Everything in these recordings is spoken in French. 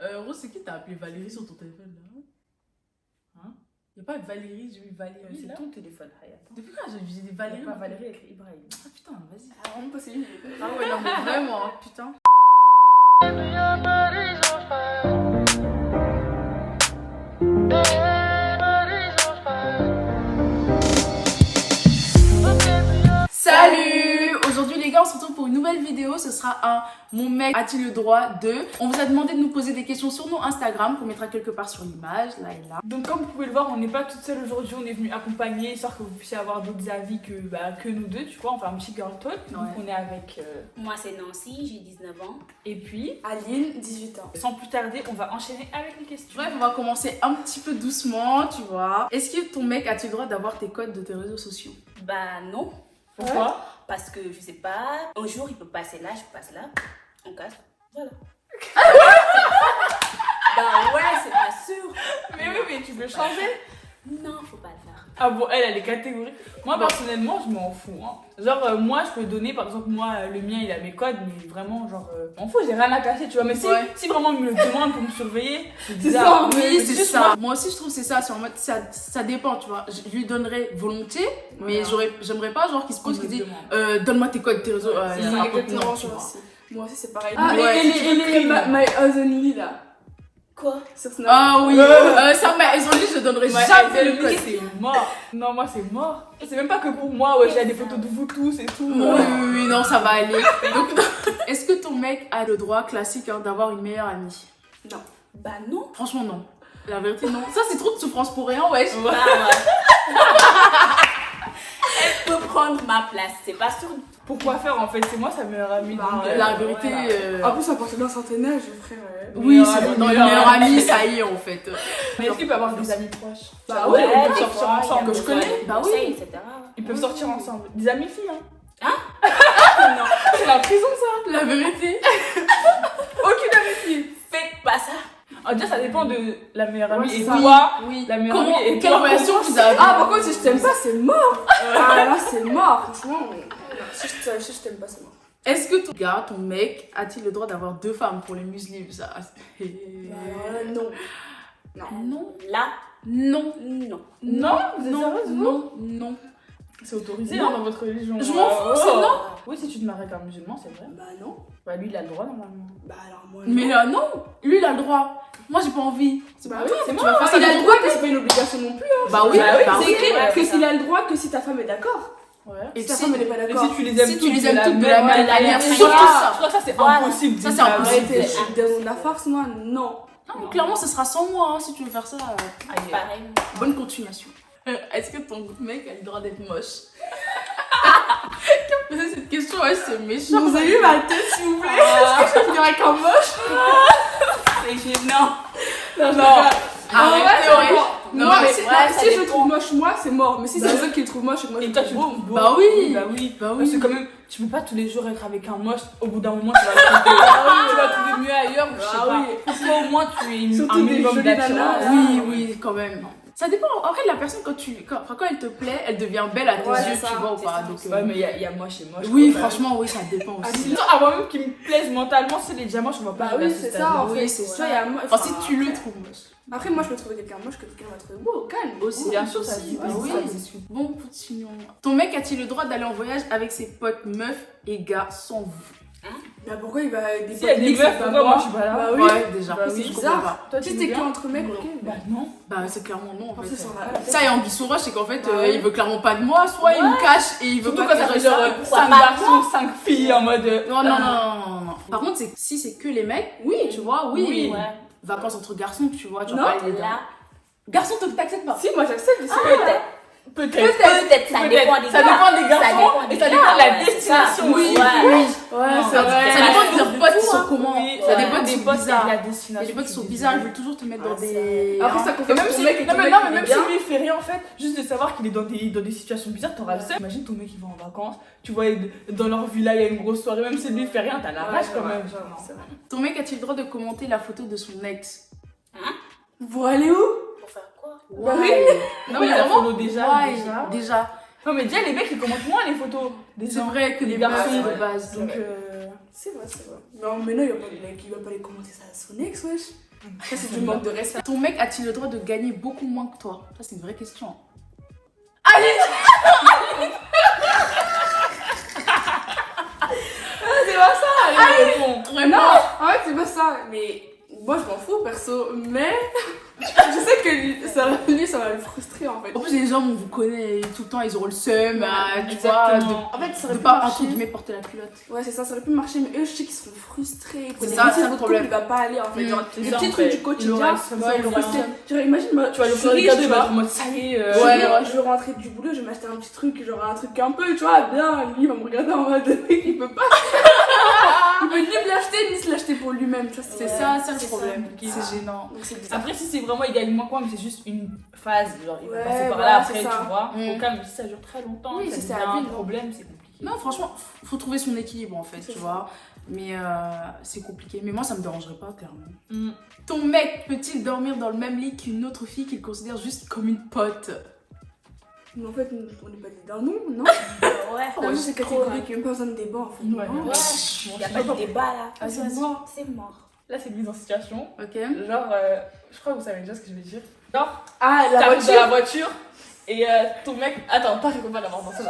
Rose, c'est qui t'a appelé Valérie sur ton téléphone là? Hein? Y'a pas Valérie, j'ai vu Valérie là? C'est ton téléphone, Hayat. Depuis quand j'ai dit Valérie? Pas Valérie avec Ibrahim. Ah putain, vas-y. Ah, vraiment pas celui. Ah ouais, non, mais vraiment, hein, putain. Salut! Aujourd'hui les gars, on se retrouve pour une nouvelle vidéo. Ce sera un Mon mec a-t-il le droit de... On vous a demandé de nous poser des questions sur nos Instagram qu'on mettra quelque part sur l'image, là et là. Donc comme vous pouvez le voir, on n'est pas toute seule aujourd'hui, on est venu accompagner, histoire que vous puissiez avoir d'autres avis que nous deux, tu vois, on fait un petit girl talk. Donc on est avec... Moi c'est Nancy, j'ai 19 ans. Et puis, Aline, 18 ans. sans plus tarder, on va enchaîner avec les questions. Bref, on va commencer un petit peu doucement, tu vois. Est-ce que ton mec a-t-il le droit d'avoir tes codes de tes réseaux sociaux? Bah non, Pourquoi? parce que je sais pas, un jour il peut passer là, je passe là, on casse, voilà. Bah ouais, c'est pas sûr. Mais oui, mais tu veux changer? Non, faut pas le faire. Ah bon, elle est catégorique. Moi personnellement, je m'en fous. Hein. Genre, moi je peux donner, par exemple, moi le mien il a mes codes, mais vraiment, genre, je m'en fous, j'ai rien à cacher, tu vois. Mais si vraiment il me le demande pour me surveiller, c'est bizarre. Oui, c'est ça. Moi aussi, je trouve que c'est ça. C'est en mode, ça dépend, tu vois. Je lui donnerais volontiers, mais j'aimerais pas, genre, qu'il se pose, qu'il dit donne-moi tes codes, tes réseaux. C'est non, exactement ça tu vois. aussi. Moi aussi, c'est pareil. Ah, ouais, les My Only là. Quoi? Sur Snap. Ah oui, ça, mais ils ont dit, je donnerais jamais le code. C'est mort. Non, moi c'est mort. C'est même pas que pour moi, ouais, j'ai des photos de vous tous et tout. Oui, non, ça va aller. Donc, est-ce que ton mec a le droit classique d'avoir une meilleure amie? Non. Bah non. Franchement, non. La vérité, non. Ça, c'est trop de souffrance pour rien, wesh. Bah ouais. Elle peut prendre ma place, c'est pas sûr. Pourquoi faire en fait? C'est moi sa meilleure amie. Bah, donc, La vérité. En plus, à partir d'un certain âge, frère. Oui, c'est meilleure dans amie, une meilleure amie, ça y est, en fait. Mais est-ce qu'il peut avoir des amis proches? Bah oui, ouais, on peut des sortir fois, ensemble. il y a que je connais. besoin de Bah oui. conseils, etc. Ils peuvent sortir ensemble. Des amis filles, hein? Non, C'est la prison ça. La vérité. Aucune amie fille. faites pas ça. En déjà, ça dépend de la meilleure amie. Ouais, Et c'est ça. toi, Oui. la meilleure Comment, amie. Et quelle toi, relation vous avez? Ah, par contre, si je t'aime pas, c'est mort. Ah, là, c'est mort. Franchement, si je t'aime pas, c'est mort. Est-ce que ton gars, ton mec, a-t-il le droit d'avoir 2 femmes pour les muslims? Ça, Bah, alors là, non. non. Là, Non. non. Non, vous êtes Non. sérieuse, vous? Non. Non. C'est autorisé Non. hein, dans votre religion. Je m'en fous, c'est non. Oui, si tu te maries avec un musulman, c'est vrai. Bah, non. Bah, lui, il a le droit normalement. Bah, alors moi, Mais non. là, non. Lui, il a le droit. Moi, j'ai pas envie. C'est Bah pas oui, toi, c'est tu moi, vas faire ça Il a de le ton droit, côté. mais c'est pas une obligation non plus. Bah oui, Bah oui, bah C'est oui. écrit ouais, que ça. s'il a le droit que si ta femme est d'accord. Ouais. Et Si ta si- femme elle est pas Et d'accord. si tu les aimes Si toutes, tu les aimes toutes de la même manière, manière, c'est surtout ça. ça. Je crois que ça, c'est Voilà. impossible. Ça, c'est Bah, impossible. arrêtez. Arrêtez, dans la farce, moi, non. Non, clairement, ce sera sans moi hein, si tu veux faire ça. Aïe. Pareil. Bonne continuation. Est-ce que ton mec a le droit d'être moche? Qui a posé cette question, ouais, c'est méchant. Vous avez vu ma tête, s'il vous plaît? Est-ce que je finirai avec un moche? C'est gênant. Non. Arrêtez, ouais. Non, Moi, mais si, ouais, non, ça si je le dépend. trouve moche, moi, c'est mort. Mais si c'est les autres qui le trouvent moche, moi, Et je toi, le tu trouve le trouves beau. Bah oui. Bah oui. Bah Parce que oui. quand même, tu peux pas tous les jours être avec un moche. Au bout d'un moment, tu vas trouver, tu vas trouver mieux ailleurs. Je sais Ah pas. oui. Faut qu'au moins tu aies Surtout un des minimum jolies d'attirance. nanas. Oui, oui, quand même. Ça dépend. Après, la personne, quand elle te plaît, elle devient belle à tes Ouais, yeux, c'est tu ça, vois ou c'est pas. ça. Donc, Ouais, mais il y a moche et moche. oui, quand même. franchement, oui, ça dépend aussi. Avant même qu'ils me plaisent mentalement, c'est les diamants, je vois pas. Bah oui, c'est ça, en Oui, fait. c'est Tu ça. vois, il y a moi. Enfin, si tu le trouves moche. Après, moi, je peux trouver quelqu'un moche que quelqu'un va trouver beau, calme. Aussi, Bien sûr, ça se dit. bah oui. Ça se discute. Bon, continuons. Ton mec a-t-il le droit d'aller en voyage avec ses potes meufs et gars sans vous? Bah pourquoi il va des Si il y a des mix, meufs, c'est pas pourquoi moi moi? je suis pas là? Bah oui. Ouais, déjà. Bah oui, je c'est comprends bizarre. pas. Toi, Si tu t'es dis que bien entre mecs, ok. Bah non. Bah, c'est clairement non. En Après, fait. c'est Ça, et Anguille Sauvage, c'est qu'en fait, Bah oui. il veut clairement pas de moi, soit il me cache et il veut Surtout pas quand ça que fait je genre sache. 5 pas garçons, 5 filles en mode. Non, non, non, non, non. Par contre, si c'est que les mecs, oui, tu vois, oui. Oui. Ouais. Vacances entre garçons, tu vois, tu Non, vas pas aller Là, Garçon, t'acceptes pas. Si, moi j'accepte. peut-être. Peut-être. Peut-être, ça dépend des Ça gars. dépend des garçons dépend des et ça dépend gars, de la ouais, c'est destination. ça. Oui, Ouais. oui. Ouais, Non, c'est vrai. Ça dépend de leurs potes, ils sont comment. Oui, Ça ouais. dépend des des potes potes et de bizarres. la Il y a destination. des potes qui sont tu bizarres, ils dis. veulent toujours te mettre Ah, dans ça. des. Après, ça Et confirme même que si, ton mec et non, ton mais, mec, non, il mais est même si bien. lui il fait rien en fait, juste de savoir qu'il est dans des situations bizarres, t'auras le seum. Imagine ton mec il va en vacances, tu vois dans leur villa il y a une grosse soirée, même si lui il fait rien, t'as la rage quand même. C'est vrai. Ton mec a-t-il le droit de commenter la photo de son ex? Vous allez où? Pour faire quoi? Bah oui. Non mais il a vraiment, follow déjà. ouais, déjà. déjà. Non mais déjà les mecs ils commentent moins les photos. C'est vrai que les les garçons garçons, de base. Donc C'est vrai, c'est vrai. Non, mais non, il va pas les commenter ça à son ex, wesh. Ça, c'est du manque de respect. Ton mec a-t-il le droit de gagner beaucoup moins que toi? Ça, c'est une vraie question. C'est pas ça. Allez, bon. Non, en fait, c'est pas ça. Mais moi, je m'en fous, perso. Mais je sais que lui, ça va le frustrer, en fait. En plus, les gens, on vous connaît tout le temps, ils auront le seum, tu Exactement. vois, En fait, ça de aurait pu pas, entre marcher. guillemets, porter la culotte. Ouais, c'est ça, ça aurait pu marcher, mais eux, je sais qu'ils seront frustrés. C'est ça, c'est le problème. Il va pas aller, en fait. Genre, C'est les ça, petits en trucs fait. du quotidien, Il aura le seum, ouais, il aura le frustré. seum. Genre, imagine, moi, Tu vas lui je suis faire des riche, cadeaux, tu il va vois. être en mode ça y est. Je vais rentrer du boulot, je vais m'acheter un petit truc, genre un truc un peu, tu vois, bien. Lui, il va me regarder en mode, il peut pas. Il peut ni me l'acheter, ni se l'acheter pour lui-même, tu vois. C'est ça, c'est le c'est problème. ça. C'est gênant. Donc, c'est bizarre. Après, si c'est vraiment également quoi, mais c'est juste une phase, genre il va Ouais, passer par voilà, là après, c'est ça. tu vois. Mm. Au cas où si ça dure très longtemps, Oui, ça si c'est devient à vie, un non. problème, c'est compliqué. Non, franchement, faut trouver son équilibre, en fait, C'est tu ça. vois. Mais c'est compliqué. Mais moi, ça me dérangerait pas, clairement. Mm. Ton mec peut-il dormir dans le même lit qu'une autre fille qu'il considère juste comme une pote? Mais en fait, on n'est pas des dindons, non? Ouais. Non, c'est catégorique, il n'y a même pas besoin de débat, en fait. Ouais. Non. Ouais. Il n'y a pas de débat là. Vas-y, vas-y. C'est mort. Là, c'est une mise en situation. Ok. Genre, je crois que vous savez déjà ce que je vais dire. Genre, Ah, la t'arrives voiture. dans la voiture et ton mec. Attends, pas réponds pas d'abord dans ça.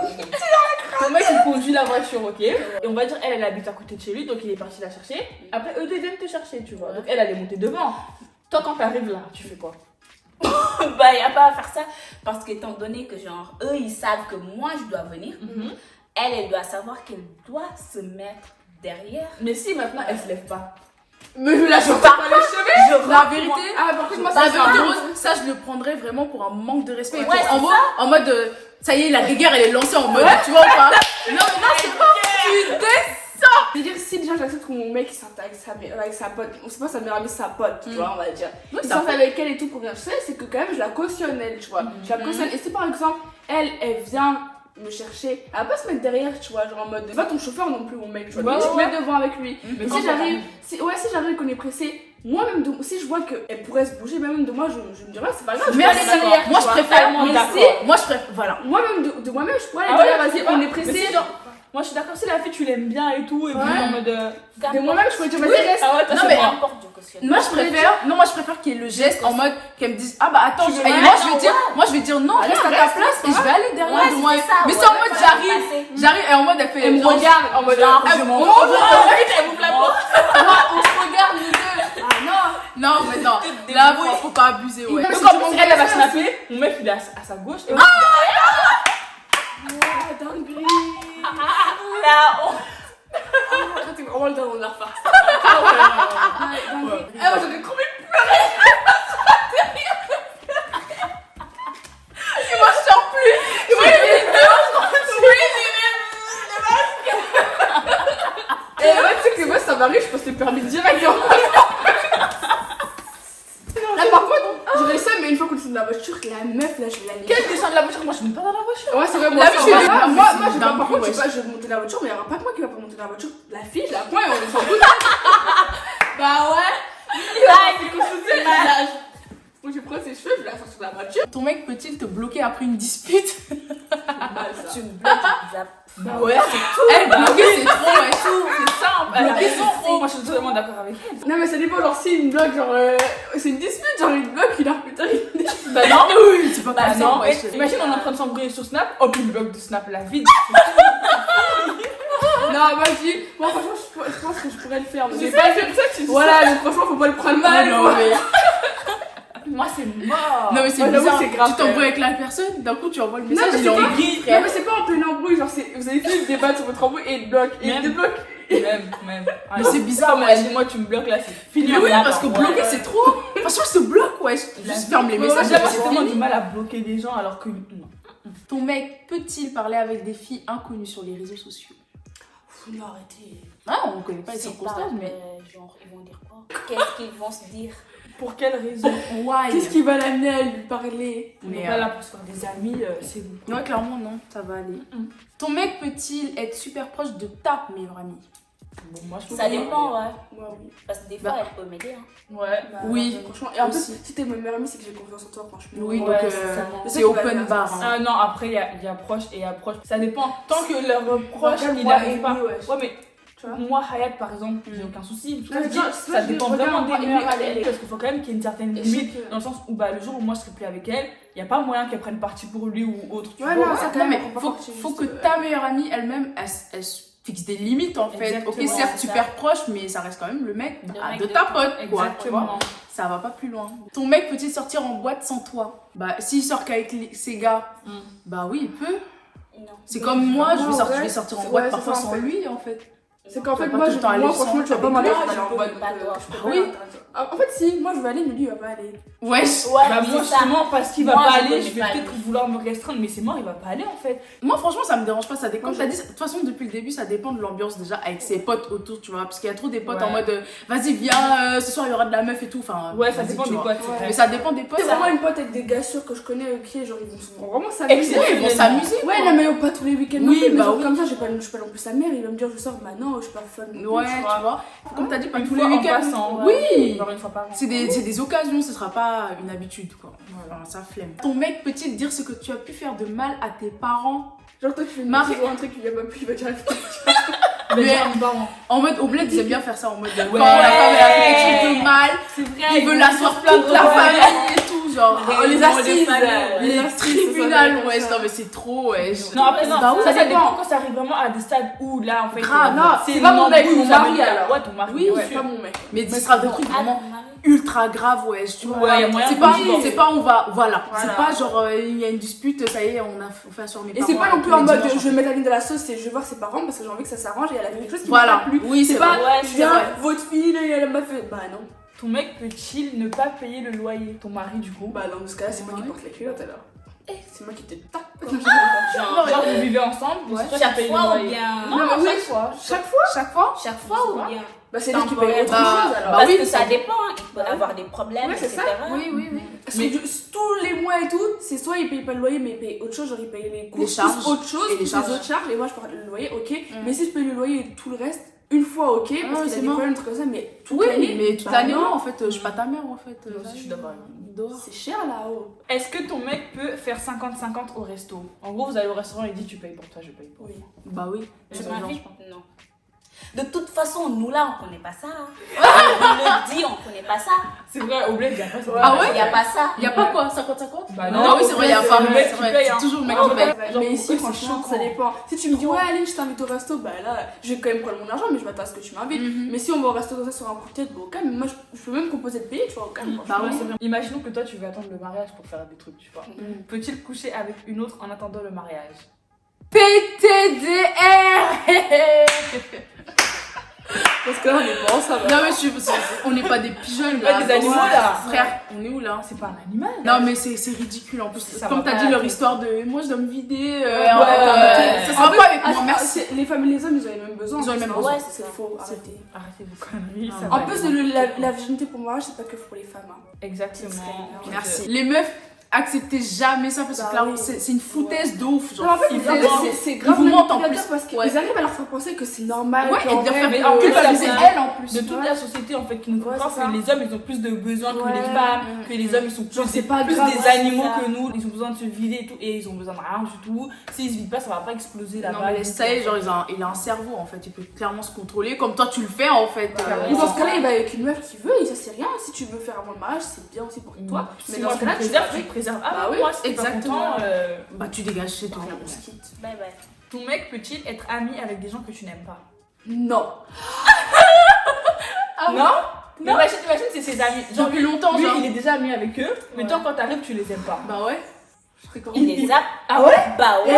Ton mec il conduit la voiture, ok? Et on va dire, elle habite à côté de chez lui, donc il est parti la chercher. Après, eux deux viennent te chercher, tu vois. Donc elle est montée devant. Toi, quand t'arrives là, tu fais quoi? Bah, il n'y a pas à faire ça. Parce qu'étant donné que, genre, eux, ils savent que moi, je dois venir, elle doit savoir qu'elle doit se mettre derrière. Mais si maintenant elle se lève pas. Mais je la sors pas les cheveux. La vérité, Ah, par contre, moi, la ça vérité, va. Rose, ça, je le prendrais vraiment pour un manque de respect. Ouais, en, c'est en mode, ça y est, la guéguerre, elle est lancée en mode, tu vois ou pas? Non, mais non, c'est pas. Tu descends. Je veux dire, si déjà j'accepte que mon mec il sorte avec sa pote, on sait pas sa meilleure amie, sa pote, tu vois, on va dire. Oui, Il ça sort peut. avec elle et tout pour rien. Je sais, c'est que quand même je la cautionne, elle, tu vois. Je la cautionne. Et si par exemple, elle vient me chercher, elle va pas se mettre derrière, tu vois, genre en mode. C'est pas ton chauffeur non plus, mon mec, tu vois. Ouais, Donc, tu te ouais. mets devant avec lui. Mais Et quand si j'arrive, si j'arrive qu'on est pressé, moi-même, si je vois qu'elle pourrait se bouger, même de moi, je me dirais, c'est pas grave, je vais aller Merci. derrière. Moi, tu je vois. préfère. Mais d'accord. si, Moi, je préfère. Voilà. moi-même, de moi-même, je pourrais aller Ah ouais, derrière, je vas-y, sais pas. on est Mais pressé. si, genre, moi je suis d'accord, si la fille tu l'aimes bien et tout, et puis Ouais. en mode. De moi-même, je pourrais dire, vas-y, reste. Ah ouais, toi Non, c'est mais- moi. N'importe, je cautionne. Moi, je préfère. Non, moi, je préfère qu'il y ait le geste en mode qu'elle me dise, ah bah attends, Tu veux et pas moi, aller, je vais dire, moi, je vais dire non, reste à ta reste, place et je vais aller derrière Ouais, de moi. c'est ça, Mais ouais, c'est en ouais, mode, ouais, j'arrive, et en mode, elle fait. Elle me genre, regarde. En mode, Genre, je m'en on- fous. Elle m'ouvre la porte. on se regarde, nous deux. Ah non. Non, mais non. Là, faut pas abuser, ouais. Non, Donc si en tu plus, m'envoies elle va ça, snapper, mon mec il est à sa gauche. Et Ah, dinguerie. Là, on... Ah, t'es vraiment le daron de la refaire. Ouais. Ah, moi j'aurais trop envie de Moi, je sors plus. Et ouais, tu sais que moi ça m'arrive, je passe le permis direct. Là par contre, j'aurais ça, mais une fois qu'on descend de la voiture, la meuf là, je vais la niquer. Quelle descend de la voiture? Moi je monte pas dans la voiture. Ouais, c'est vrai, moi La aussi, vie, je suis moi, dingue, moi, c'est moi, je vais pas, dingue, par contre, ouais. je vais monter la voiture, mais il y aura pas que moi qui va pas monter la voiture. La fille, je la prends et on s'en fout. Bah ouais. Moi, je prends ses cheveux, je la sors sur la voiture. Ton mec peut-il te bloquer après une dispute? Tu me bloques, tu zappes. Bah ouais, Elle bloquer, c'est trop, ouais. c'est simple. Bloquer, C'est trop. Moi je suis totalement d'accord avec elle. Non, mais ça dépend, genre, si il me bloque, genre, c'est une dispute, genre, il me bloque, il a putain, il Bah non, Oui, c'est pas bah possible, non. ouais, Imagine on est en train de s'embrouiller sur Snap, hop il bloque de Snap la vide. Non, vas-y. Moi, franchement, je pense que je pourrais le faire. Mais Je j'ai sais, pas c'est pour ça que tu dis Voilà, donc franchement, faut pas le prendre mal. Non, quoi. mais. Moi c'est mort. Non, mais c'est Ouais, j'avoue, bizarre. c'est grave, Tu t'embrouilles avec la personne, d'un coup, tu envoies le Non, message, mais il c'est est en pas- gris, Non, frère. mais c'est pas en plein embrouille, genre, vous avez fait le débat sur votre embrouille et il te bloque. Et il Même. te bloque. Même. Mais c'est bizarre, Comme ouais. elle dit, moi tu me bloques là, c'est fini. Mais oui, Là, parce que ouais. bloquer, c'est trop. Franchement, je te bloque, ouais. Juste ferme les messages. J'avais c'est tellement fini. du mal à bloquer des gens alors que non. Ton mec peut-il parler avec des filles inconnues sur les réseaux sociaux? Faut nous arrêter. Ah, on connaît pas les C'est circonstances, mais. genre, ils vont dire quoi? Qu'est-ce qu'ils vont se dire? Pour quelle raison? Why? Qu'est-ce qui va l'amener à lui parler? On Mais, n'est pas là pour se faire des amis, c'est bon. Ouais, clairement, non, ça va aller. Ton mec peut-il être super proche de ta meilleure amie? Bon, moi je trouve Ça que- dépend, ouais. Moi, oui. Parce que des fois, Bah. elle peut m'aider. Hein. Ouais. Bah, Oui, franchement. Et en plus, aussi. si t'es ma meilleure amie, c'est que j'ai confiance en toi, franchement. Oui, Ouais, donc c'est ça. Mais c'est ça, tu vas open faire bar. ça. hein. Ah non, après il y a proche et approche. Ça dépend. Tant que leur proche Regarde, il moi, n'arrive pas. Amy, ouais. Ouais, mais Tu vois. Moi, Hayat, par exemple, j'ai aucun souci. Non, mais genre, Ça dépend regarde, vraiment moi, des meilleurs elle- amis. Parce qu'il faut quand même qu'il y ait une certaine Et limite. c'est que- Dans le sens où le jour où moi je serai plus avec elle, il n'y a pas moyen qu'elle prenne parti pour lui ou autre. Tu Ouais, vois. non, ça quand Non, même. mais on prend faut, pas parti, faut juste, que ta meilleure amie elle-même, elle se fixe des limites en fait. Exactement, Ok, certes, c'est ça. super proche, mais ça reste quand même le mec, Le bah, mec de de ta ton- pote, quoi. Tu vois. Exactement. Ça va pas plus loin. Ton mec peut-il sortir en boîte sans toi? Bah, s'il sort qu'avec ses gars, bah oui, il peut. Non. C'est comme moi, je vais Non, sortir, ouais, en c'est- boîte ouais, parfois c'est ça, en sans fait. lui en fait. C'est qu'en Tu fait, vas pas moi, tout le temps aller moi sans franchement, tu vas pas avec m'amener lui. d'aller en Je boîte. peux pas, toi. Je peux Oui. pas. En fait, si, moi je vais aller, mais lui il va pas aller. Ouais. Ouais, Bah, moi, c'est ça. justement, parce qu'il va Moi, pas je aller, connais je vais pas peut-être lui. vouloir me restreindre, mais c'est mort, il va pas aller en fait. Moi, franchement, ça me dérange pas. Ça dépend. Moi, T'as dit, de toute façon, depuis le début, ça dépend de l'ambiance déjà avec ses potes autour, tu vois. Parce qu'il y a trop des potes Ouais. en mode vas-y, viens, ce soir il y aura de la meuf et tout. Enfin, Ouais, ça vas-y, dépend tu des vois. potes, c'est Ouais. vrai. Mais ça dépend des potes. C'est vraiment une pote avec des gars sûrs que je connais, ok, genre ils vont vraiment s'amuser. Ouais, ils vont s'amuser. Ouais, quoi. non, mais pas tous les week-ends. Oui, non plus, mais bah genre oui. comme ça, je suis pas non plus sa mère, il va me dire je sors, bah non, je suis pas fan. non plus, Ouais, tu vois. Comme t'as dit, pas Une tous fois les en week-ends. passant, Oui. genre une fois par an. C'est des occasions, ce sera pas une habitude, quoi. Enfin, ça flemme. Ton mec peut-il dire ce que tu as pu faire de mal à tes parents? Genre toi, tu fais une Marie- bêtise ou un truc, il y a pas plus, il va dire Mais Mais- genre, bon, En mode, au bled, ils aiment bien faire ça. En mode, quand Ouais. la femme elle a fait quelque chose de mal, c'est vrai. ils veulent l'asseoir toute la famille et tout, genre. Oh, les Réunion de assises, famille. Les assises, tribunaux, ça, ouais, ça. non mais c'est trop, ouais. Non, après, non, Bah oui, ça ça dépend dépend. quand ça arrive vraiment à des stades où là, en fait. Grave, non, c'est pas une mon mec, embrouille, mon ça mari, veut dire- alors. Ouais, ton mari. Oui, bien c'est sûr. pas mon mec. Mais ce sera des trucs Ah, vraiment ton mari. ultra graves, ouais. Tu vois. Ouais, y a moyen c'est de pas, divorcer. c'est pas on va, voilà. Voilà. C'est pas genre il y a une dispute, ça y est, on fait asseoir mes Et parents. c'est pas non plus tous en les mode dimanches, je vais mettre la ligne de la sauce, c'est je vais voir ses parents parce que j'ai envie que ça s'arrange et elle a fait quelque chose qui Voilà. m'a pas plu. Oui, c'est c'est pas vrai. Ouais, je c'est viens, vrai. votre fille, elle m'a fait. Bah non. Ton mec peut-il ne pas payer le loyer? Ton mari, du coup? Bah dans ce cas-là, c'est moi qui Ouais. porte les culottes alors. C'est moi qui te tape. Genre, vous vivez ensemble, Ouais. c'est toi qui Chaque payes le fois ou loyer. bien. Non, Non, mais chaque oui. fois. Chaque fois. Chaque fois. Chaque fois ou bien. Bah c'est lui qui Temporaire. paye autre Bah, chose alors. bah Parce oui, que ça c'est- dépend, il peut avoir des problèmes, Ouais, c'est etc. ça. Oui, oui, oui. Parce que tous les mois et tout, c'est soit il paye pas le loyer mais il paye autre chose, genre il paye les courses, charges. plus autre chose, Et les plus charges. autres charges, et moi je parle le loyer, ok. Mais si je paye le loyer et tout le reste, une fois ok, Ah, parce qu'il c'est a des mort. problèmes, trucs comme ça, mais toute Oui, l'année, mais toute bah l'année, non. non, en fait, je suis pas ta mère, en fait. Moi aussi, je suis d'accord. Dehors. C'est cher là-haut. Est-ce que ton mec peut faire 50-50 au resto? En gros, vous allez au restaurant et il dit tu payes pour toi, je paye pour Oui. toi. Bah oui. Je Ça me m'invite, dérange pas. non. De toute façon, nous là, on connaît pas ça. hein. On le dit, on connaît pas ça. C'est vrai, au bled, il y a pas ça. Ah ouais? Il y a pas ça. Y a pas quoi, 50-50? Bah Ah oui, c'est vrai, y a pas. le mec C'est qui vrai, paye, hein. c'est toujours le mec Ah qui ouais. paye. Genre, Mais pour ici, eux, c'est franchement, choquant. ça dépend. Si tu me dis, ouais, allez, je t'invite au resto, bah là, je vais quand même prendre mon argent, mais je m'attends à ce que tu m'invites. Mhm. Mais si on va au resto comme ça sur un coup de tête, bah, au calme, moi je peux même composer de payer, tu vois, au calme. Bah Ouais, oui. c'est bien. Imaginons que toi tu veux attendre le mariage pour faire des trucs, tu vois. Mhm. Peut-il coucher avec une autre en attendant le mariage? PTDR. Parce que là, on est pas ensemble. Non mais on n'est pas des pigeons pas là. des animaux, là. Frère, on est où là? C'est pas un animal. Non mais c'est ridicule en plus. Ça Comme va t'as pas dit leur aller. histoire de moi je dois me vider. Ouais, en fait, ouais. ça sera En pas avec Ah, moi, merci. Les femmes et les hommes, ils ont les mêmes besoins. Ils ont les mêmes Non, besoins. Ouais, c'est c'est ça. faux, C'est arrêtez. Arrêtez vos conneries. Ah, ça ouais. va. En plus, la virginité pour le mariage, c'est pas que pour les femmes. Hein. Exactement. Ce serait énorme. Merci. Les meufs, acceptez jamais ça parce que Bah clairement oui. c'est une foutaise de ouf. Genre, Non, en fait, ils en fait, vous- c'est grave vous mentent en manipulateur plus. parce qu'ils Ouais. arrivent à leur faire penser que c'est normal. Ouais, et qu'en de leur vrai, faire mais en que- plus, culpabiliser ça- elle en plus. De toute la société en fait qui nous fait Ouais, croire c'est ça. que les hommes ils ont plus de besoins que Ouais. les femmes, que les hommes ils sont Genre, plus, c'est pas plus grave, des ouais, animaux c'est ça. que nous, ils ont besoin de se vider et tout, et ils ont besoin de rien du tout. S'ils se vident pas, ça va pas exploser Non là-bas. mais ça y est, genre il a un cerveau en fait, il peut clairement se contrôler comme toi tu le fais en fait. Et dans ce cas-là, il va avec une meuf qui veut, et ça c'est rien. Si tu veux faire avant le mariage, c'est bien aussi pour toi. Si Mais moi dans ce je me cas-là, tu préserve, vas je avec. préserve. Ah Bah bah oui, moi si t'es pas exactement. content, Bah tu dégages chez toi. On se quitte. Bye bye. ton mec peut-il être ami avec des gens que tu n'aimes pas? Non. Ah Non. Mais imagine c'est ses amis. Genre Depuis longtemps lui genre. il est déjà ami avec eux, mais Ouais. toi quand t'arrives tu les aimes pas. Bah ouais. Je ferais comment Il les a. Ah ouais? Bah ouais.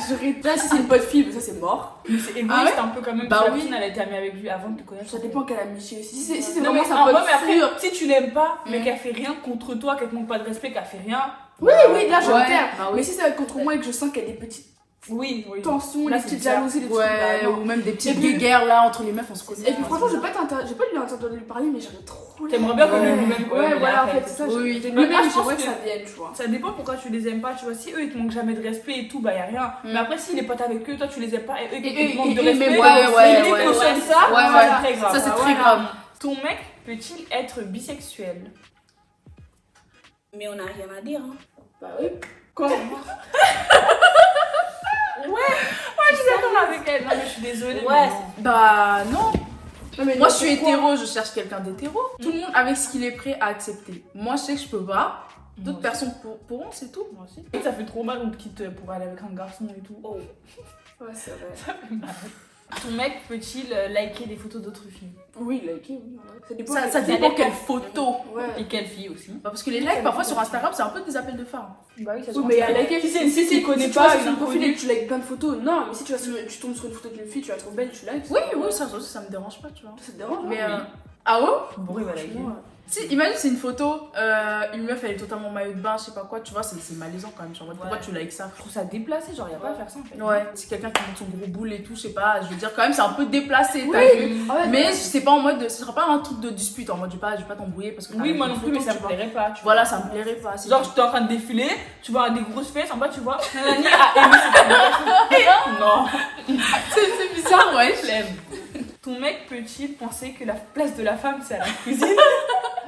J'aurais là si c'est une bonne fille, mais ça c'est mort. Mais c'est Ah égoïste un peu quand même. Bah que la oui. personne elle a été amie avec lui avant de te connaître. Ça dépend quelle amitié. Si c'est Non, vraiment mais, sa ah, pote ouais, mais après, sûre. si tu l'aimes pas, mais Mm. qu'elle fait rien contre toi, qu'elle te montre pas de respect, qu'elle fait rien. Oui, oui, là je Ouais, me taire. bah oui. Mais si ça va être contre moi et que je sens qu'il y a des petites Oui, oui. tensions, Là, des c'est petites bizarre. jalousies, des trucs. Ouais, bah, non. ou même des Et petites puis- guéguerres là entre les meufs on se connaît. Et puis franchement, j'ai pas lui entendre lui parler, mais j'aurais trop. T'aimerais bien comme Ouais. lui-même. Ouais, mais voilà, en après, fait, c'est ça. Oui. J'ai Mais moi, lui-même, je pense j'aimerais que que- ça vienne, tu vois. Ça dépend pourquoi tu les aimes pas, tu vois. Si eux ils te manquent jamais de respect et tout, bah y a rien. Mm. Mais après, s'il est pote avec eux, toi tu les aimes pas et eux Et ils te manquent de eux, respect, mais ouais, ouais, ils ouais, cautionnent ouais. ça, Ouais, ça, ouais. c'est très grave. Ça c'est Bah, très voilà. grave. Ton mec peut-il être bisexuel? Mais on n'a rien à dire. Hein. Bah oui. Quoi Je suis d'accord avec elle. Non, mais je suis désolée. Ouais. mais Bah non. Non, mais Moi, je suis pourquoi hétéro, je cherche quelqu'un d'hétéro. Tout le monde avec ce qu'il est prêt à accepter. Moi, je sais que je peux pas. D'autres Moi personnes pourront, c'est tout. Moi aussi. Ça fait trop mal, on te quitte pour aller avec un garçon et tout. Oh. Ouais, c'est vrai. Ça fait mal. Ton mec peut-il liker des photos d'autres filles? Oui, liker, oui. Ouais. Ça dépend. Ça dépend quelle photo. Ouais. Et quelles filles aussi? Bah, parce que les likes, parfois sur Instagram, c'est un peu des appels de femmes. Bah oui, ça Oui, mais il y a liker. Si tu connais tu vas pas sur une son profil et inconnue. que tu likes plein de photos, non, mais si tu, tu tombes sur une photo d'une fille, tu la trouves belle, tu likes. Oui, oui, ça me dérange pas, tu vois. Ça te dérange? Mais hein? ah ouais? Bon, il va liker. Franchement, Si, imagine, c'est une photo, une meuf, elle est totalement maillot de bain, je sais pas quoi, tu vois, c'est malaisant quand même. Genre, pourquoi tu likes ça? Je trouve ça déplacé, genre, y a pas à faire ça en fait. Ouais, c'est quelqu'un qui montre son gros boule et tout, je sais pas, je veux dire, quand même, c'est un peu déplacé, Oui, t'as vu? Ah ouais, Mais c'est pas en mode, ce sera pas un truc de dispute, en mode, je vais pas t'embrouiller parce que t'as Oui, moi une non plus, mais photo, ça tu me vois. plairait pas. tu Voilà, vois. ça me plairait pas. c'est Genre, tout. j'étais en train de défiler, tu vois des grosses fesses, en bas, tu vois, Nanani a aimé cette Non, c'est bizarre, ouais. flemme. Ton mec peut-il penser que la place de la femme, c'est à la cuisine?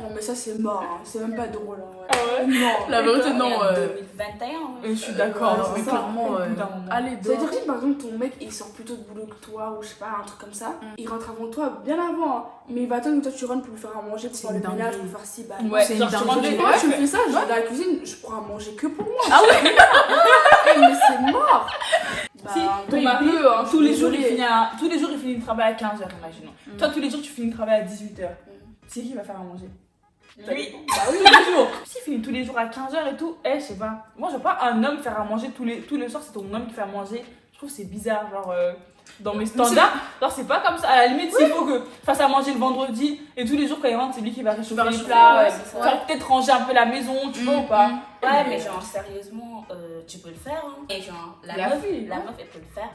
Non, mais ça, c'est mort, hein. C'est même pas drôle. Hein, ouais. Ah ouais? Non. La vérité, On est non. en 2021. Je suis d'accord, Ouais, mais c'est ça. clairement, Clairement, au bout d'un moment. allez, Ça veut dehors. dire que par exemple ton mec il sort plutôt de boulot que toi ou je sais pas un truc comme ça, il rentre avant toi bien avant hein. Mais il va attendre que toi tu rentres pour lui faire à manger, pour C'est faire le une ménage, dinguerie. pour faire ci, bah Ouais, c'est genre, une tu dinguerie. manges des moi ouais, tu me fais ça, je vais dans la cuisine, je pourrais manger que pour moi. Ah ouais? Mais c'est mort. Bah, Si, toi, ton il mari, pleut, hein, tous les jours, désolée. tous les jours, il finit le travail à 15h, imaginons. Toi, tous les jours, tu finis le travail à 18h. C'est qui va faire à manger? Oui. Bah oui, tous les jours. S'il finit tous les jours à 15h et tout, je sais pas. Moi, je vois pas un homme faire à manger tous les soirs, c'est ton homme qui fait à manger. Je trouve que c'est bizarre, genre. Dans mes standards, genre c'est pas comme ça. À la limite, s'il faut que fasse à manger le vendredi et tous les jours quand il rentre, c'est lui qui va réchauffer les réchauffer, plats, ouais, c'est ça. faire peut-être ranger un peu la maison, tu vois ou pas? Ouais, mais genre, sérieusement, tu peux le faire. Hein. Et genre, la La meuf, fille, la ouais. meuf, elle peut le faire.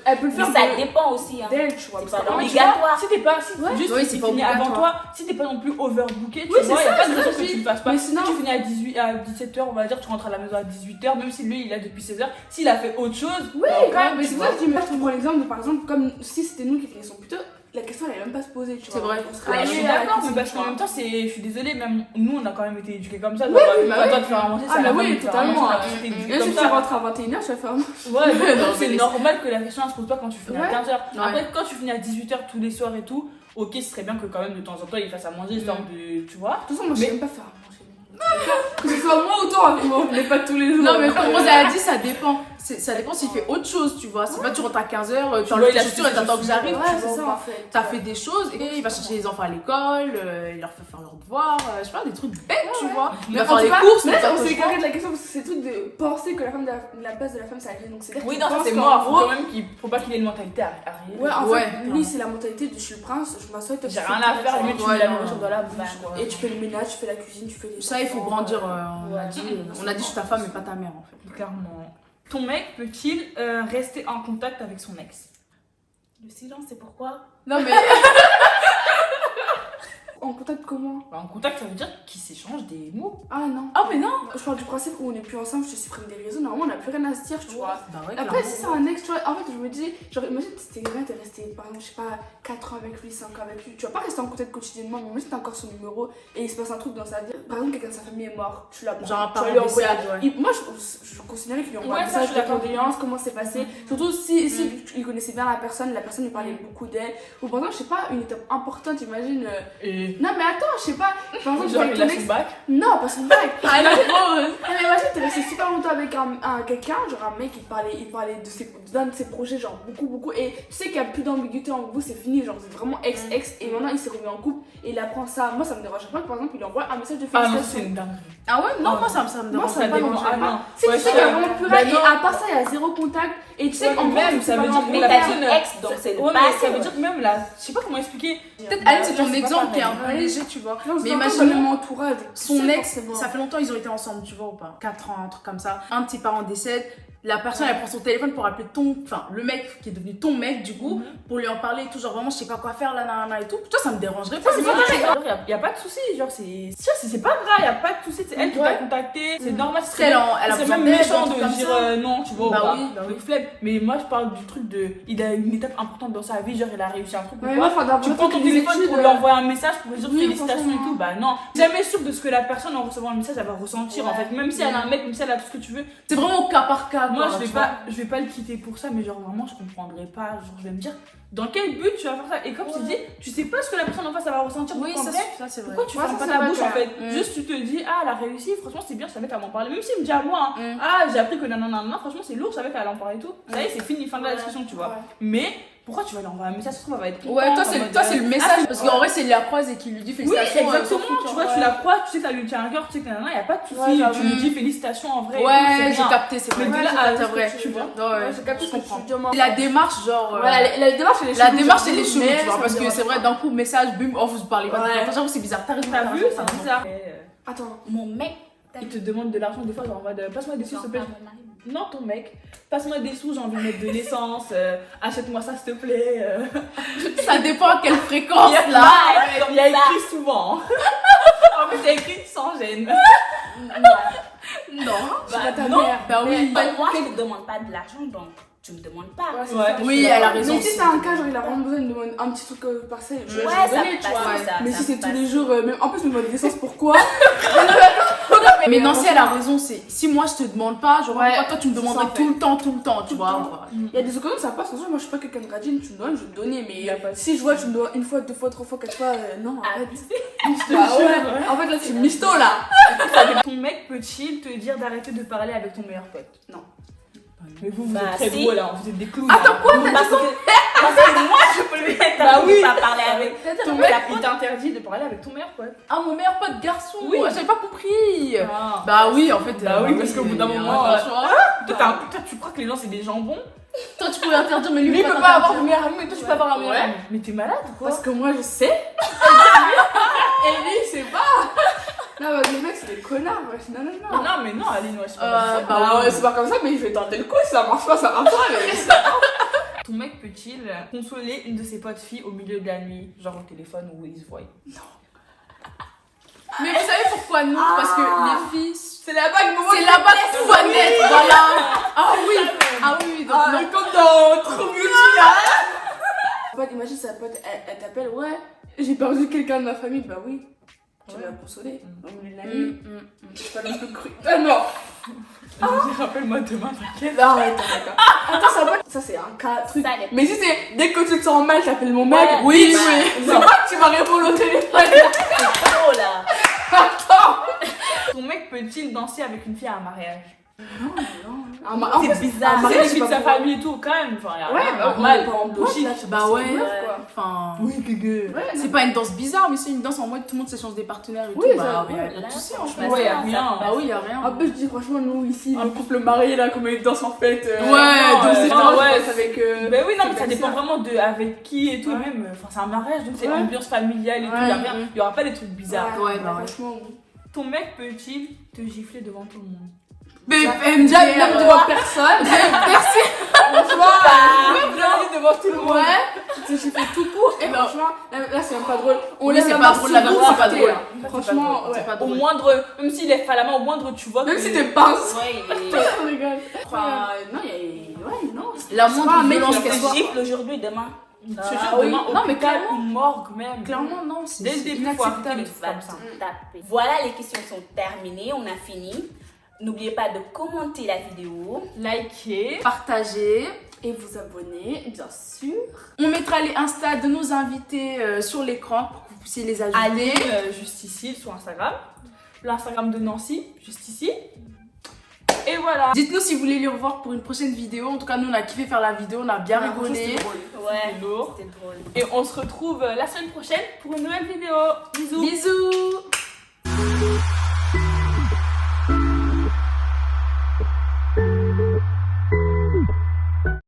Elle peut le Mais faire ça dépend aussi. Hein. d'elle, tu vois. C'est parce pas que- obligatoire. Si t'es pas, si, juste Oui, si c'est tu pas finis avant obligatoire. toi, si t'es pas non plus overbooké, tu Oui, c'est vois, y a ça, pas de c'est raison ça, que je tu dis. le fasses pas. Mais Si sinon- tu finis à 17h, on va dire, tu rentres à la maison à 18h, même si lui il a depuis 16h, s'il a fait autre chose, Oui, bah, ouais, mais tu c'est vois. ça, je dis, mais je te prends l'exemple de par exemple, comme si c'était nous qui finissons plus tôt, la question elle allait même pas se poser, tu vois. C'est vrai. On serait Ouais, je allés suis à la d'accord, mais cuisine, parce tu qu'en vois. même temps, je suis désolée, même nous on a quand même été éduqués comme ça. Oui, Genre, oui, bah quand oui. toi tu fais à manger, Ah, c'est à bah la oui, femme qui fait à totalement, manger, on a hein. tous été éduqués Même comme si tu ça. rentres à 21h, je vais faire. Ouais, Non, c'est mais normal que la question elle se pose pas quand tu finis à Ouais. 15h. Ouais. Après, quand tu finis à 18h tous les soirs et tout, ok, ce serait bien que quand même de temps en temps il fasse à manger, histoire de. Tu vois? De toute façon, moi je Mais- sais même pas faire à manger. Que ce soit moi ou toi, mais pas tous les jours. Non, mais comme Rosa a dit, ça dépend. Ça dépend s'il fait autre chose, tu vois. C'est pas tu rentres à 15h, tu vois, enlèves il a tes chaussures et fait t'attends que j'arrive, Ouais, tu c'est vois. ça ou en pas. fait. T'as fait des choses et il va chercher les enfants à l'école, il leur fait faire leurs devoirs, je sais pas, des trucs bêtes, tu vois. Il va En faire tout les cas, courses, mais là, pas on trop s'est de temps. écarté de la question parce que c'est tout de penser que la place de la femme c'est la vie. Donc c'est-à-dire Oui, qu'il non, ça pense c'est qu'en mort. Faut gros- quand même faut pas qu'il ait une mentalité arrière. Ouais, en Ouais, fait, clairement. lui c'est la mentalité de je suis le prince, je m'assois, toi tu J'ai fais rien le à ménage, faire, tu limite tu Ouais, mets la non. nourriture dans la bouche. Bah, quoi. vois. Et tu fais le ménage, tu fais la cuisine, tu fais les Ça, il faut enfants, grandir, on ouais. a dit je suis ta femme et pas ta mère en fait. Clairement. Ton mec peut-il rester en contact avec son ex? Le silence, c'est pourquoi? Non, mais En contact comment? Bah, en contact, ça veut dire qu'il s'échange des mots. Ah non. ah, mais non. Je parle du principe où on n'est plus ensemble, je te supprime des réseaux, normalement on n'a plus rien à se dire, tu vois. Bah ouais, Après, clairement. si c'est un ex, tu vois, en fait, je me dis, genre, imagine, t'es quelqu'un, t'es resté, par exemple, je sais pas, 4 ans avec lui, 5 ans avec lui, tu vas pas rester en contact quotidiennement, mais imagine, t'as encore son numéro et il se passe un truc dans sa vie. Par exemple, quelqu'un de sa famille est mort, tu l'apprends. Genre un tu vas parent lui envoyer. décédé, ouais. Moi, je considérais qu'il lui envoie Ouais, un ça, message je suis de d'accord. condoléances, comment c'est passé. Surtout si il connaissait bien la personne lui parlait beaucoup d'elle. Ou par exemple, je sais pas, une étape importante, imagine. Et. Non, mais attends, je sais pas, par exemple, Genre, avec il a ton son ex. bac. Non, pas son bac. Ah, elle est drôle. Non, mais imagine, t'es resté super longtemps avec quelqu'un, genre un mec, il parlait d'un de ses projets, genre beaucoup, et tu sais qu'il n'y a plus d'ambiguïté en vous, c'est fini, genre c'est vraiment ex, et maintenant il s'est remis en couple, et il apprend ça. Moi, ça me dérange pas que par exemple, il envoie un message de Ah non, c'est félicitations. une dinguerie. Ah ouais, non, Ah, moi ça me Moi, dérange ça pas. me pas dépend. dérange Ah, pas. non. Si Ouais, tu sais ça- qu'il y a vraiment plus bah rien, et non. à part ça, il y a zéro contact, et tu sais Ouais, qu'en mais gros, même, c'est ça par veut dire exemple- Mais la t'as personne, dit ex, donc c'est le Ouais, mais passé. ça veut dire que même là, je sais pas comment expliquer. Peut-être Anne, c'est Là, ton c'est pas exemple qui est un pareil. peu léger, tu vois. Non, Mais mais imagine imagine mon entourage. son ex, forcément. ça fait longtemps ils ont été ensemble, tu vois ou pas? 4 ans, un truc comme ça. Un de tes parents décède, la personne elle prend son téléphone pour appeler le mec qui est devenu ton mec du coup, pour lui en parler et tout, genre vraiment je sais pas quoi faire là, nanana et tout. Tu vois, ça me dérangerait pas. C'est pas pareil. Genre, y a pas de souci, genre c'est pas grave, y a pas de souci, c'est elle qui t'a contacté, c'est normal, Parce qu'elle elle a c'est besoin même d'aide, méchant un truc de comme dire ça. non, tu vois, Bah ou pas. oui, bah oui. Donc, flemme. Mais moi je parle du truc de il a une étape importante dans sa vie, genre il a réussi un truc ou Ouais, quoi. moi, enfin, Tu prends ton téléphone pour lui envoyer un message pour lui dire Oui, félicitations et franchement. tout, bah non. Jamais sûr de ce que la personne en recevant le message elle va ressentir en fait, même si elle a un mec, même si elle a tout ce que tu veux. C'est vraiment au cas par cas. Moi, tu je vais pas le quitter pour ça, mais genre vraiment, je comprendrais pas. Genre, je vais me dire, dans quel but tu vas faire ça? Et comme je te dis, tu sais pas ce que la personne en face elle va ressentir. Oui, donc en ça, vrai, ça c'est vrai. pourquoi tu Ouais, fermes ça, pas c'est ta vrai, bouche en ouais. fait? Juste, tu te dis, ah, elle a réussi, franchement, c'est bien, je savais qu'elle m'en parlait. Même s'il me dit à moi, hein, Mm. ah, j'ai appris que nanana, franchement, c'est lourd, je savais qu'elle en parlait et tout. Ça y est, c'est fini, fin de la Ouais. discussion, tu vois. Ouais. Mais pourquoi tu vas lui envoyer un message? Ça se trouve, elle va être contente. Ouais, toi, en mode, c'est le message. Parce qu'en ouais. vrai, c'est la croise et qui lui dit Oui, félicitations. exactement, tu vois, tu ouais. la crois, tu sais que ça lui tient à cœur, tu sais que nanana, y a pas de soucis, Ouais, j'avoue. tu lui dis félicitations en vrai. et tout, Ouais, c'est j'ai bien. capté, c'est vrai. Mais de Ouais, là j'ai à capté c'est ce vrai, que tu vois. Ouais, j'ai capté je ce que tu comprends. veux dire, moi. La démarche, genre. Voilà, la démarche, elle est La chelou, démarche, j'avoue, elle est chelou, mais tu vois, ça parce me que dérange c'est vrai, pas. d'un coup, message, bim, oh, vous parlez pas. Ouais. J'avoue, c'est bizarre. T'as raison. T'as vu, t'as c'est raison. bizarre. Attends. Mon mec, Il te demande de l'argent des fois, genre en mode passe-moi des sous, s'il te plaît. Genre, mon mari. Non, ton mec, passe-moi des sous, j'ai envie de mettre de l'essence, achète-moi ça s'il te plaît. Ça dépend à quelle fréquence, Il y a- là. Il y a écrit souvent. En fait, il y a écrit sans gêne. Non. C'est pas ta non. mère. Bah oui. Mais moi, je ne te demande pas de l'argent, donc tu me demandes pas. Ouais, c'est Ouais. ça. Oui, elle a raison. Mais si c'est un cas, genre il a vraiment besoin de demander un petit truc par ça, je vais Ouais, lui ça donner, tu passe, vois. ça, Mais ça si c'est tous passe. les jours, même en plus, me demande l'essence, pourquoi? Mais Nancy, elle a raison. C'est si moi, je te demande pas, genre, Ouais, pourquoi toi, tu me c'est demanderais ça, en tout le temps, tu le vois. temps. Voilà. Il y a des occasions, ça passe. En fait, moi, je suis pas quelqu'un de radine, tu me donnes, je vais te donner. Y a Mais pas de si je vois que tu me donnes une fois, deux fois, trois fois, quatre fois, non, arrête. te Bah jure, ouais. En fait, là, c'est misto là. Ton mec peut-il te dire d'arrêter de parler avec ton meilleur pote? Non. Mais vous Bah, êtes très si. drôle, hein, vous êtes des clowns. Attends, hein. quoi? Parce que moi, je peux lui mettre Bah oui. pas parler avec. Ton mec, il t'interdit de parler avec ton meilleur pote. Ah, mon meilleur pote garçon. Oui. J'avais pas compris. Ah. Bah oui, en fait. Bah oui, parce qu'au bout d'un il y a moment, un choix. Toi, tu crois que les gens c'est des jambons? Toi, tu pouvais interdire, mais lui, Lui, il peut pas avoir un meilleur ami, mais toi, tu peux avoir un meilleur Ouais. ami. Mais t'es malade ou quoi? Parce que moi, je sais. Et lui, il sait pas. Non, bah, les mecs, c'est des connards, wesh. Non, non, non. Non, mais non, Aline, ouais, c'est pas comme ça. Bah ouais, c'est pas comme ça, mais je vais tenter le coup. Si ça marche pas, ça marche pas. Mais... Ton mec peut-il consoler une de ses potes filles au milieu de la nuit, genre au téléphone où ils se voient? Mais vous savez pourquoi non? Parce que les filles. C'est là-bas que moi, C'est là-bas que tout va naître, voilà. Ah oui, donc non. comme dans True Beauty là. En fait, imagine sa pote, elle t'appelle, ouais, j'ai perdu quelqu'un de ma famille, bah oui. Tu vas la consoler au milieu de la nuit. J'ai pas non plus cru. Ah non. Rappelle-moi demain, t'inquiète. Non, arrête. Attends, sa pote, ça c'est un cas truc. Ça, elle est- Mais si c'est dès que tu te sens mal, t'appelles mon mec, Ouais, oui, bah, oui. C'est moi que tu vas répondre au téléphone. Oh là. Ton mec peut-il danser avec une fille à un mariage? En fait, C'est bizarre. mariage, C'est les c'est filles de pas sa pour- famille et tout, quand même. Enfin, y a Ouais, rien de bah normal. pas en bloc, là, tu Bah passes en ouais. meuf, quoi. Enfin. Oui, gueugue. Ouais, C'est pas une danse bizarre, mais c'est une danse en mode tout le monde s'échange des partenaires et Oui, tout. ça, Bah, ouais, y a pas de là, soucis, ça, en je fait. Ouais, y a ça, rien. Bah oui, y a rien. En plus, je dis franchement, nous ici, le couple marié là, comment ils dansent en fait. Ouais, donc c'est non, dangereux, ouais, je pense, avec. Ben oui, non, mais c'est ça comme dépend ça. vraiment de avec qui et tout. Ouais. Même, enfin, c'est un mariage, donc c'est Ouais. ambiance familiale et tout. Ouais, Y a rien. Y aura pas des trucs bizarres. Ouais, bah ouais. Franchement, oui. Ton mec peut-il te gifler devant tout le monde? BFM, Déjà, même devant personne. Merci. Franchement, Bienvenue devant tout le monde. ouais, j'ai fait tout court. Et Non. franchement, là, c'est même pas drôle. On Oui, lève c'est la pas main drôle, sur la le vérité, bout, c'est pas c'est drôle. là. Franchement, C'est ouais. pas Au drôle. moindre, même s'il lève pas la main, au moindre, tu vois Même que. si t'es pince. Ouais, il est. On rigole. Enfin, non, il y a. Ouais, non. La C'est pas un moindre mec violence qui qu'elle a soit. fait Gifle aujourd'hui, demain. Je te Ah jure, oui. demain, Non, mais hôpital clairement. ou morgue même. Clairement, non. C'est Dès le début, faut arrêter inacceptable. les trucs comme ça. Taper. Voilà, les questions sont terminées, on a fini. N'oubliez pas de commenter la vidéo. Liker. Partagez. Et vous abonner, bien sûr. On mettra les Insta de nos invités sur l'écran pour que vous puissiez les ajouter. Aline, juste ici, sur Instagram. L'Instagram de Nancy, juste ici. Et voilà. Dites-nous si vous voulez les revoir pour une prochaine vidéo. En tout cas, nous, on a kiffé faire la vidéo, on a bien rigolé. Ouais, C'est lourd. c'était drôle. Et on se retrouve la semaine prochaine pour une nouvelle vidéo. Bisous. Bisous.